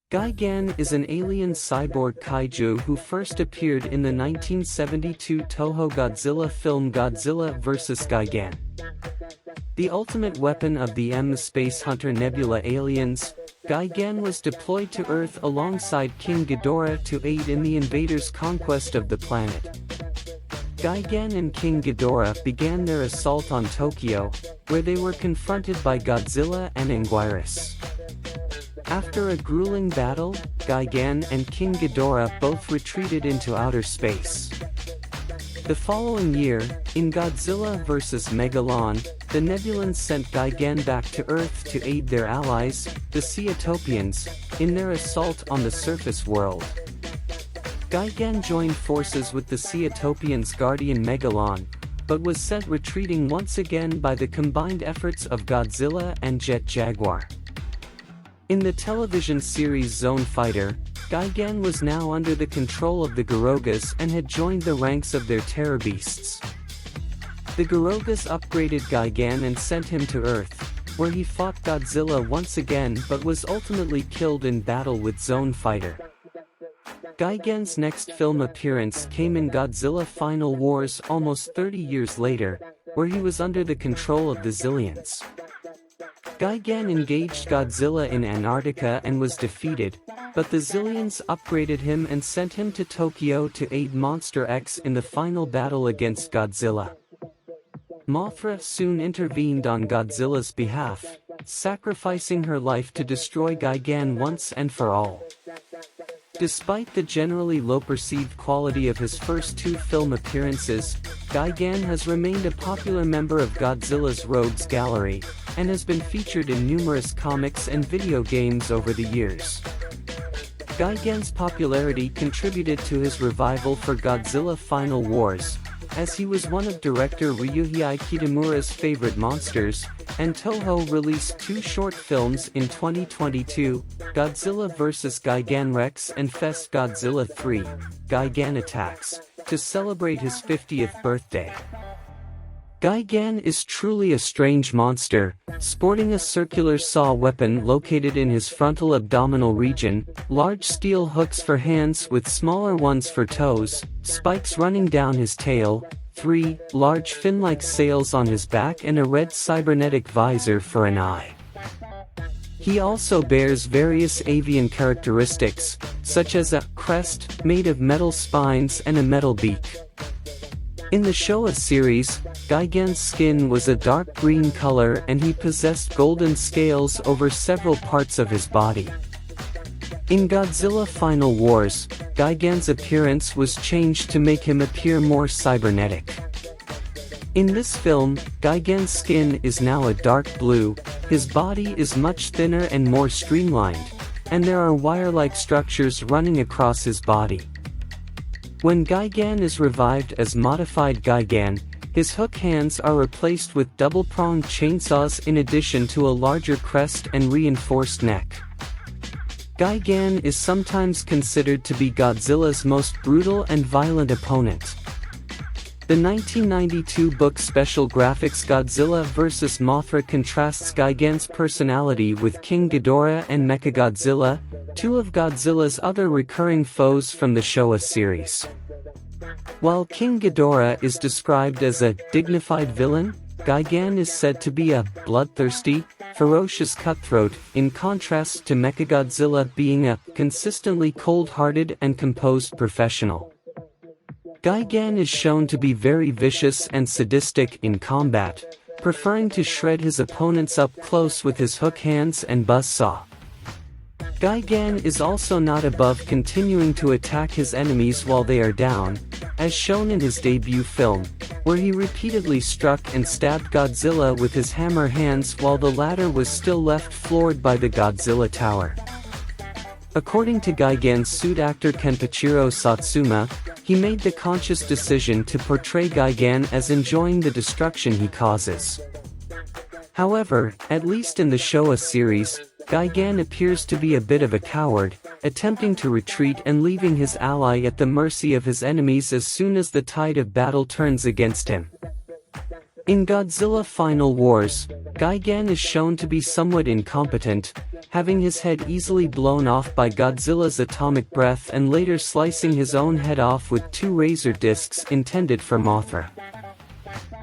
Gigan is an alien cyborg kaiju who first appeared in the 1972 Toho Godzilla film Godzilla vs. Gigan. The ultimate weapon of the Space Hunter Nebula aliens, Gigan was deployed to Earth alongside King Ghidorah to aid in the invaders' conquest of the planet. Gigan and King Ghidorah began their assault on Tokyo, where they were confronted by Godzilla and Anguirus. After a grueling battle, Gigan and King Ghidorah both retreated into outer space. The following year, in Godzilla vs. Megalon, the Nebulans sent Gigan back to Earth to aid their allies, the Ceotopians, in their assault on the surface world. Gigan joined forces with the Ceotopians' guardian Megalon, but was sent retreating once again by the combined efforts of Godzilla and Jet Jaguar. In the television series Zone Fighter, Gigan was now under the control of the Garogas and had joined the ranks of their terror beasts. The Garogas upgraded Gigan and sent him to Earth, where he fought Godzilla once again but was ultimately killed in battle with Zone Fighter. Gigan's next film appearance came in Godzilla Final Wars almost 30 years later, where he was under the control of the Zillions. Gigan engaged Godzilla in Antarctica and was defeated, but the Zillions upgraded him and sent him to Tokyo to aid Monster X in the final battle against Godzilla. Mothra soon intervened on Godzilla's behalf, sacrificing her life to destroy Gigan once and for all. Despite the generally low-perceived quality of his first two film appearances, Gigan has remained a popular member of Godzilla's Rogues Gallery, and has been featured in numerous comics and video games over the years. Gigan's popularity contributed to his revival for Godzilla Final Wars, as he was one of director Ryuhei Kitamura's favorite monsters, and Toho released two short films in 2022, Godzilla vs. Gigan Rex and Fest Godzilla 3, Gigan Attacks, to celebrate his 50th birthday. Gigan is truly a strange monster, sporting a circular saw weapon located in his frontal abdominal region, large steel hooks for hands with smaller ones for toes, spikes running down his tail, 3 large fin-like sails on his back and a red cybernetic visor for an eye. He also bears various avian characteristics, such as a crest made of metal spines and a metal beak. In the Showa series, Gigan's skin was a dark green color and he possessed golden scales over several parts of his body. In Godzilla Final Wars, Gigan's appearance was changed to make him appear more cybernetic. In this film, Gigan's skin is now a dark blue, his body is much thinner and more streamlined, and there are wire-like structures running across his body. When Gigan is revived as modified Gigan, his hook hands are replaced with double-pronged chainsaws in addition to a larger crest and reinforced neck. Gigan is sometimes considered to be Godzilla's most brutal and violent opponent. The 1992 book Special Graphics Godzilla vs. Mothra contrasts Gigan's personality with King Ghidorah and Mechagodzilla, two of Godzilla's other recurring foes from the Showa series. While King Ghidorah is described as a dignified villain, Gigan is said to be a bloodthirsty, ferocious cutthroat, in contrast to Mechagodzilla being a consistently cold-hearted and composed professional. Gigan is shown to be very vicious and sadistic in combat, preferring to shred his opponents up close with his hook hands and buzzsaw. Gigan is also not above continuing to attack his enemies while they are down, as shown in his debut film, where he repeatedly struck and stabbed Godzilla with his hammer hands while the latter was still left floored by the Godzilla Tower. According to Gigan's suit actor Kenpachiro Satsuma, he made the conscious decision to portray Gigan as enjoying the destruction he causes. However, at least in the Showa series, Gigan appears to be a bit of a coward, attempting to retreat and leaving his ally at the mercy of his enemies as soon as the tide of battle turns against him. In Godzilla Final Wars, Gigan is shown to be somewhat incompetent, having his head easily blown off by Godzilla's atomic breath and later slicing his own head off with two razor discs intended for Mothra.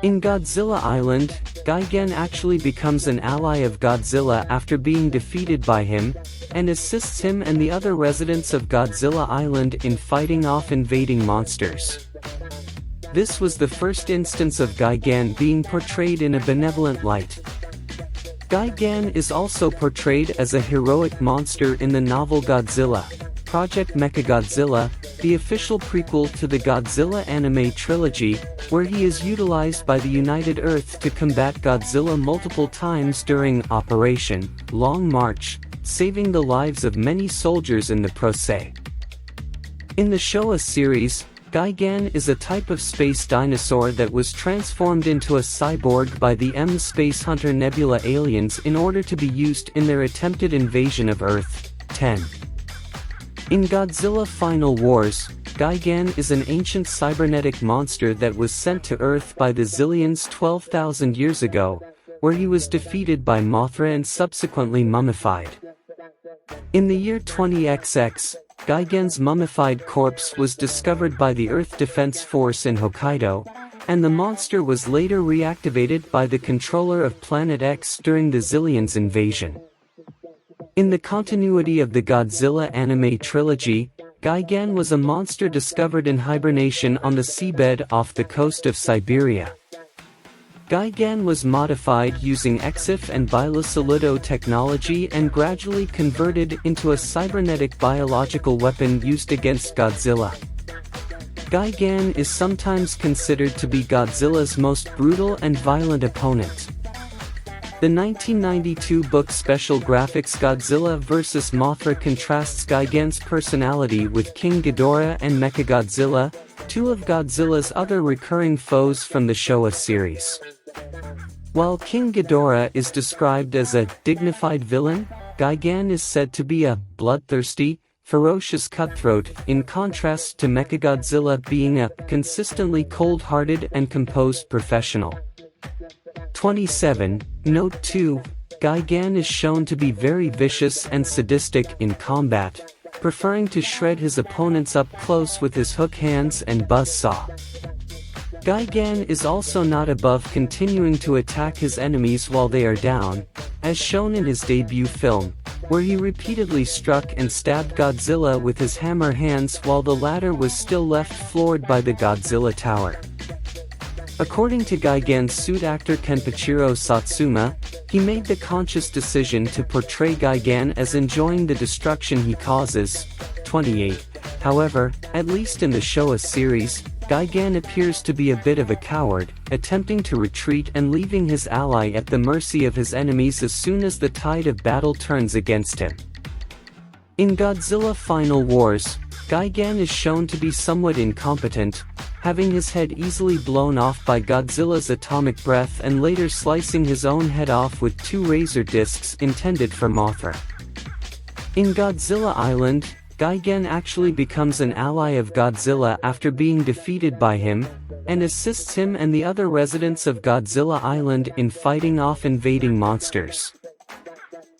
In Godzilla Island, Gigan actually becomes an ally of Godzilla after being defeated by him, and assists him and the other residents of Godzilla Island in fighting off invading monsters. This was the first instance of Gigan being portrayed in a benevolent light. Gigan is also portrayed as a heroic monster in the novel Godzilla, Project Mechagodzilla, the official prequel to the Godzilla anime trilogy, where he is utilized by the United Earth to combat Godzilla multiple times during Operation Long March, saving the lives of many soldiers in the process. In the Showa series, Gigan is a type of space dinosaur that was transformed into a cyborg by the Space Hunter Nebula aliens in order to be used in their attempted invasion of Earth. 10. In Godzilla Final Wars, Gigan is an ancient cybernetic monster that was sent to Earth by the Zillions 12,000 years ago, where he was defeated by Mothra and subsequently mummified. In the year 20XX, Gigan's mummified corpse was discovered by the Earth Defense Force in Hokkaido, and the monster was later reactivated by the controller of Planet X during the Zillions invasion. In the continuity of the Godzilla anime trilogy, Gigan was a monster discovered in hibernation on the seabed off the coast of Siberia. Gigan was modified using EXIF and Bilusolido technology and gradually converted into a cybernetic biological weapon used against Godzilla. Gigan is sometimes considered to be Godzilla's most brutal and violent opponent. The 1992 book Special Graphics Godzilla vs. Mothra contrasts Gigan's personality with King Ghidorah and Mechagodzilla, two of Godzilla's other recurring foes from the Showa series. While King Ghidorah is described as a dignified villain, Gigan is said to be a bloodthirsty, ferocious cutthroat, in contrast to Mechagodzilla being a consistently cold-hearted and composed professional. 27. Note 2. Gigan is shown to be very vicious and sadistic in combat, preferring to shred his opponents up close with his hook hands and buzzsaw. Gigan is also not above continuing to attack his enemies while they are down, as shown in his debut film, where he repeatedly struck and stabbed Godzilla with his hammer hands while the latter was still left floored by the Godzilla Tower. According to Gigan's suit actor Kenpachiro Satsuma, he made the conscious decision to portray Gigan as enjoying the destruction he causes. 28. However, at least in the Showa series, Gigan appears to be a bit of a coward, attempting to retreat and leaving his ally at the mercy of his enemies as soon as the tide of battle turns against him. In Godzilla Final Wars, Gigan is shown to be somewhat incompetent, having his head easily blown off by Godzilla's atomic breath and later slicing his own head off with two razor discs intended for Mothra. In Godzilla Island, Gigan actually becomes an ally of Godzilla after being defeated by him, and assists him and the other residents of Godzilla Island in fighting off invading monsters.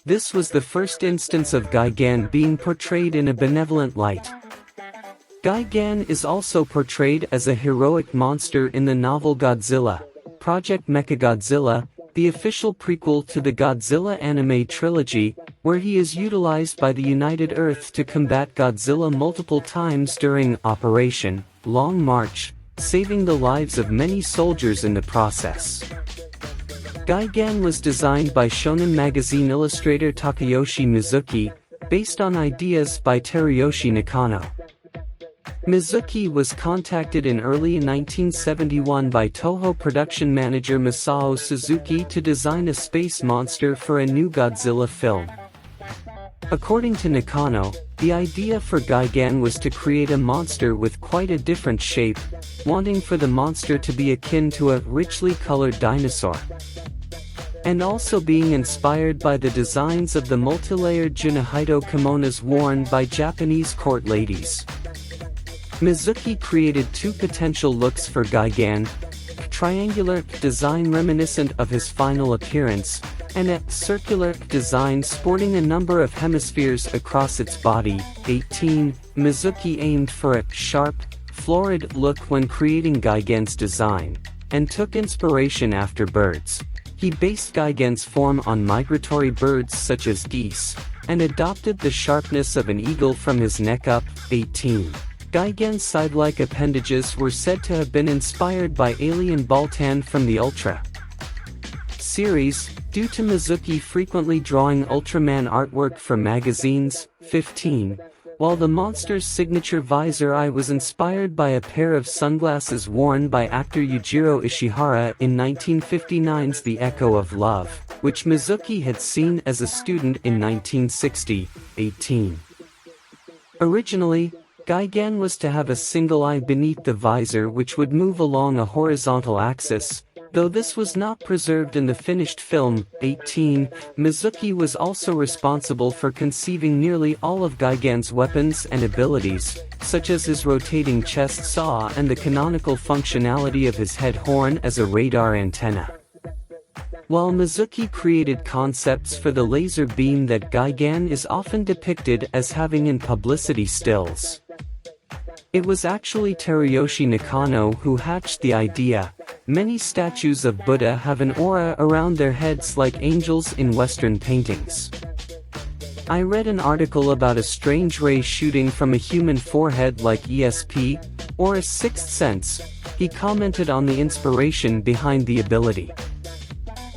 This was the first instance of Gigan being portrayed in a benevolent light. Gigan is also portrayed as a heroic monster in the novel Godzilla, Project Mechagodzilla, the official prequel to the Godzilla anime trilogy, where he is utilized by the United Earth to combat Godzilla multiple times during Operation Long March, saving the lives of many soldiers in the process. Gigan was designed by Shonen magazine illustrator Takayoshi Mizuki, based on ideas by Teruyoshi Nakano. Mizuki was contacted in early 1971 by Toho production manager Masao Suzuki to design a space monster for a new Godzilla film. According to Nakano, the idea for Gigan was to create a monster with quite a different shape, wanting for the monster to be akin to a richly colored dinosaur, and also being inspired by the designs of the multilayered Junahido kimonos worn by Japanese court ladies. Mizuki created two potential looks for Gigan, triangular design reminiscent of his final appearance, and a circular design sporting a number of hemispheres across its body. 18. Mizuki aimed for a sharp, florid look when creating Gigan's design, and took inspiration after birds. He based Gigan's form on migratory birds such as geese, and adopted the sharpness of an eagle from his neck up. 18. Gigan's side-like appendages were said to have been inspired by alien Baltan from the Ultra series, due to Mizuki frequently drawing Ultraman artwork for magazines. 15. While the monster's signature visor eye was inspired by a pair of sunglasses worn by actor Yujiro Ishihara in 1959's The Echo of Love, which Mizuki had seen as a student in 1960. 18. Originally, Gigan was to have a single eye beneath the visor which would move along a horizontal axis, though this was not preserved in the finished film. 18. Mizuki was also responsible for conceiving nearly all of Gigan's weapons and abilities, such as his rotating chest saw and the canonical functionality of his head horn as a radar antenna. While Mizuki created concepts for the laser beam that Gigan is often depicted as having in publicity stills, it was actually Teruyoshi Nakano who hatched the idea. Many statues of Buddha have an aura around their heads like angels in Western paintings. I read an article about a strange ray shooting from a human forehead like ESP, or a sixth sense. He commented on the inspiration behind the ability.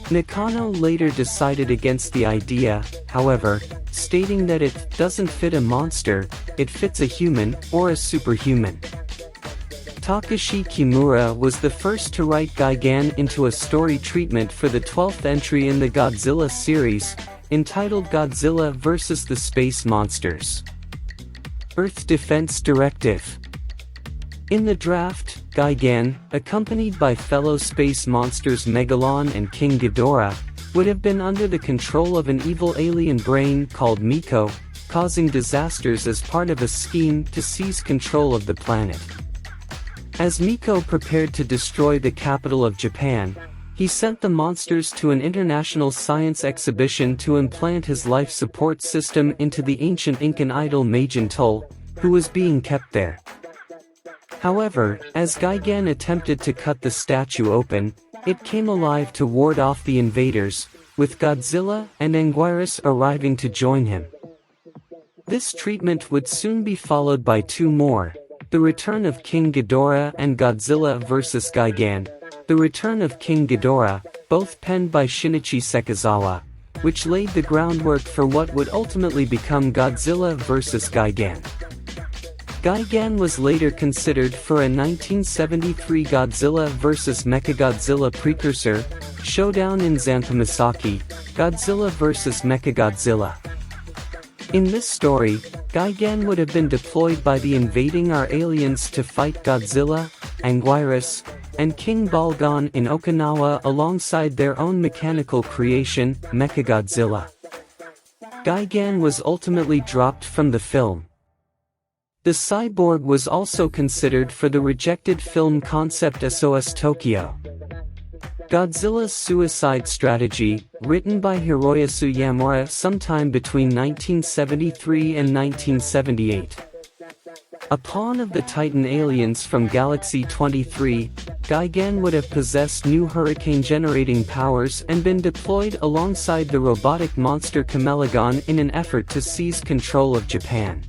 Nakano later decided against the idea, however, stating that it doesn't fit a monster, it fits a human, or a superhuman. Takashi Kimura was the first to write Gigan into a story treatment for the 12th entry in the Godzilla series, entitled Godzilla vs. the Space Monsters. Earth Defense Directive. In the draft, Gigan, accompanied by fellow space monsters Megalon and King Ghidorah, would have been under the control of an evil alien brain called Miko, causing disasters as part of a scheme to seize control of the planet. As Miko prepared to destroy the capital of Japan, he sent the monsters to an international science exhibition to implant his life support system into the ancient Incan idol Majin Tol, who was being kept there. However, as Gigan attempted to cut the statue open, it came alive to ward off the invaders, with Godzilla and Anguirus arriving to join him. This treatment would soon be followed by two more: the return of King Ghidorah and Godzilla vs. Gigan. The Return of King Ghidorah, both penned by Shinichi Sekizawa, which laid the groundwork for what would ultimately become Godzilla vs. Gigan. Gigan was later considered for a 1973 Godzilla vs. Mechagodzilla precursor, Showdown in Zanpamasaki, Godzilla vs. Mechagodzilla. In this story, Gigan would have been deployed by the invading aliens to fight Godzilla, Anguirus, and King Balgon in Okinawa alongside their own mechanical creation, Mechagodzilla. Gigan was ultimately dropped from the film. The cyborg was also considered for the rejected film concept SOS Tokyo. Godzilla's Suicide Strategy, written by Hiroyasu Yamura sometime between 1973 and 1978. A pawn of the Titan aliens from Galaxy 23, Gigan would have possessed new hurricane-generating powers and been deployed alongside the robotic monster Camelogon in an effort to seize control of Japan.